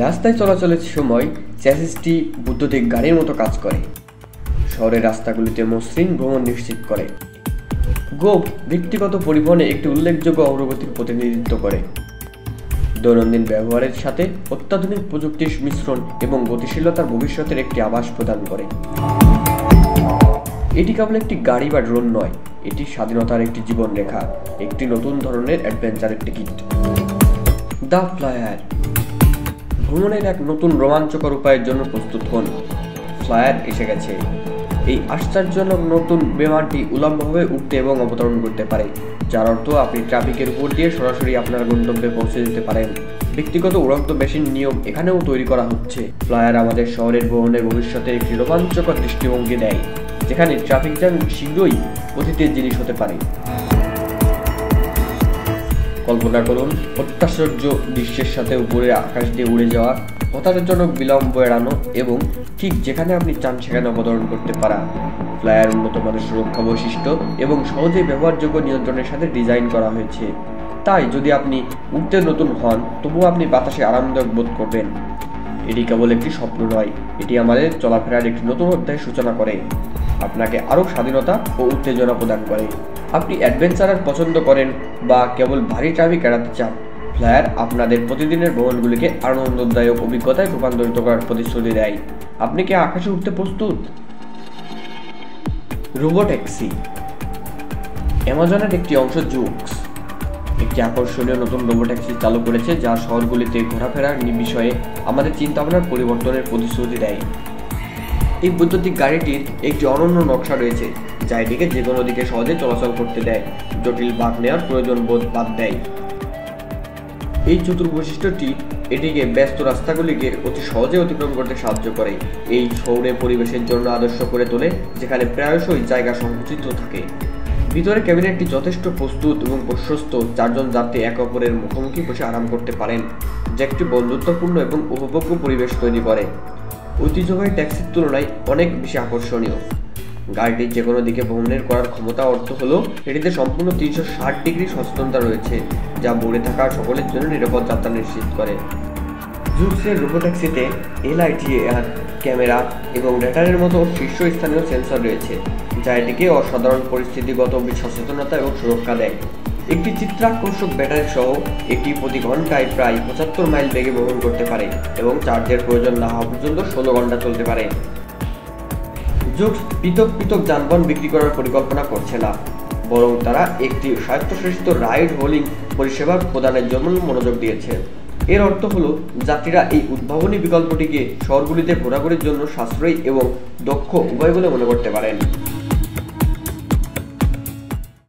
রাস্তায় চলাচলের সময় চ্যাসিসটি বৈদ্যুতিক গাড়ির মতো কাজ করে। শহরের রাস্তাগুলিতে মসৃণ ভ্রমণ নিশ্চিত করে। গোপ ব্যক্তিগত পরিবহনে একটি উল্লেখযোগ্য অগ্রগতির প্রতিনিধিত্ব করে। দৈনন্দিন ব্যবহারের সাথে অত্যাধুনিক প্রযুক্তির মিশ্রণ এবং গতিশীলতার ভবিষ্যতের একটি আভাস প্রদান করে। এটি কেবল একটি গাড়ি বা ড্রোন নয়, এটি স্বাধীনতার একটি জীবনরেখা, একটি নতুন ধরনের অ্যাডভেঞ্চারের টিকিট। দ্য ফ্লায়ার ভ্রমণের এক নতুন রোমাঞ্চকর উপায়ের জন্য প্রস্তুত হন। ফ্লায়ার এসে গেছে। এই আশ্চর্যজনক নতুন বিমানটি উলম্বভাবে উঠতে এবং অবতরণ করতে পারে, যার অর্থ আপনি ট্রাফিকের উপর দিয়ে সরাসরি আপনার গন্তব্যে পৌঁছে যেতে পারেন। ব্যক্তিগত উড়ন্ত মেশিন নিয়ম এখানেও তৈরি করা হচ্ছে। ফ্লায়ার আমাদের শহরের ভ্রমণের ভবিষ্যতে একটি রোমাঞ্চকর দৃষ্টিভঙ্গি দেয়, যেখানে ট্রাফিক জ্যাম শীঘ্রই অতীতের জিনিস হতে পারে। কল্পনা করুন অত্যাশ্চর্য দৃশ্যের সাথে উপরে আকাশ দিয়ে উড়ে যাওয়া, হতাশাজনক বিলম্ব এড়ানো এবং ঠিক যেখানে আপনি চান সেখানে অবতরণ করতে পারা। ফ্লায়ার উন্নত মানের সুরক্ষা বৈশিষ্ট্য এবং সহজেই ব্যবহারযোগ্য নিয়ন্ত্রণের সাথে ডিজাইন করা হয়েছে। তাই যদি আপনি উড়তে নতুন হন, তবুও আপনি বাতাসে আরামদায়ক বোধ করবেন। এটি কেবল একটি স্বপ্ন নয়, এটি আমাদের চলাফেরার একটি নতুন অধ্যায় সূচনা করে, আপনাকে আরও স্বাধীনতা ও উত্তেজনা প্রদান করে। আপনি অ্যাডভেঞ্চারার পছন্দ করেন বা কেবল ভারী ট্রাফিক এড়াতে চান, ফ্লায়ার আপনাদের প্রতিদিনের ভ্রমণগুলিকে আনন্দদায়ক অভিজ্ঞতায় রূপান্তরিত করার প্রতিশ্রুতি দেয়। আপনি কি আকাশে উঠতে প্রস্তুত? রোবোট্যাক্সি অ্যামাজনের একটি অংশ জুক্স একটি আকর্ষণীয় নতুন রোবোট্যাক্সি চালু করেছে, যা শহরগুলিতে ঘোরাফেরার বিষয়ে আমাদের চিন্তাভাবনার পরিবর্তনের প্রতিশ্রুতি দেয়। এই বৈদ্যুতিক গাড়িটির একটি অনন্য নকশা রয়েছে, যা এটিকে যে কোনো দিকে সহজে চলাচল করতে দেয়, জটিল বাঁক নেওয়ার প্রয়োজন বোধ বাদ দেয়। এই চতুর বৈশিষ্ট্যটি এটিকে ব্যস্ত রাস্তাগুলিকে অতি সহজে অতিক্রম করতে সাহায্য করে, এই শহুরে পরিবেশের জন্য আদর্শ করে তোলে, যেখানে প্রায়শই জায়গা সংকুচিত থাকে। ভিতরে ক্যাবিনেটটি যথেষ্ট প্রস্তুত এবং প্রশস্ত, চারজন যাত্রী একে অপরের মুখোমুখি বসে আরাম করতে পারেন, যা একটি বন্ধুত্বপূর্ণ এবং উপভোগ্য পরিবেশ তৈরি করে। ঐতিহ্যবাহী ট্যাক্সির তুলনায় অনেক বেশি আকর্ষণীয়। গাড়িটির যে কোনো দিকে ভ্রমণের করার ক্ষমতা অর্থ হলো এটিতে সম্পূর্ণ 360 ডিগ্রি সচেতনতা রয়েছে, যা বলে থাকা সকলের জন্য নিরাপদ যাত্রা নিশ্চিত করে। জুক্সের রোবোট্যাক্সিতে LiDAR ক্যামেরা এবং রেডারের মতো শীর্ষস্থানীয় সেন্সর রয়েছে, যা এটিকে অসাধারণ পরিস্থিতিগত সচেতনতা এবং সুরক্ষা দেয়। একটি চিত্রাকর্ষক ব্যাটারি সহ এটি প্রতি ঘন্টায় প্রায় 75 মাইল বেগে ভ্রমণ করতে পারে এবং চার্জের প্রয়োজন না হওয়া পর্যন্ত 16 ঘন্টা চলতে পারে। জুক্স পৃথক পৃথক যানবাহন বিক্রি করার পরিকল্পনা করছে না, বরং তারা একটি স্বায়ত্তশাসিত রাইড হোলিং পরিষেবা প্রদানের জন্য মনোযোগ দিয়েছে। এর অর্থ হলো যাত্রীরা এই উদ্ভাবনী বিকল্পটিকে শহরগুলিতে ঘোরাঘুরির জন্য সাশ্রয়ী এবং দক্ষ উভয় বলে মনে করতে পারেন।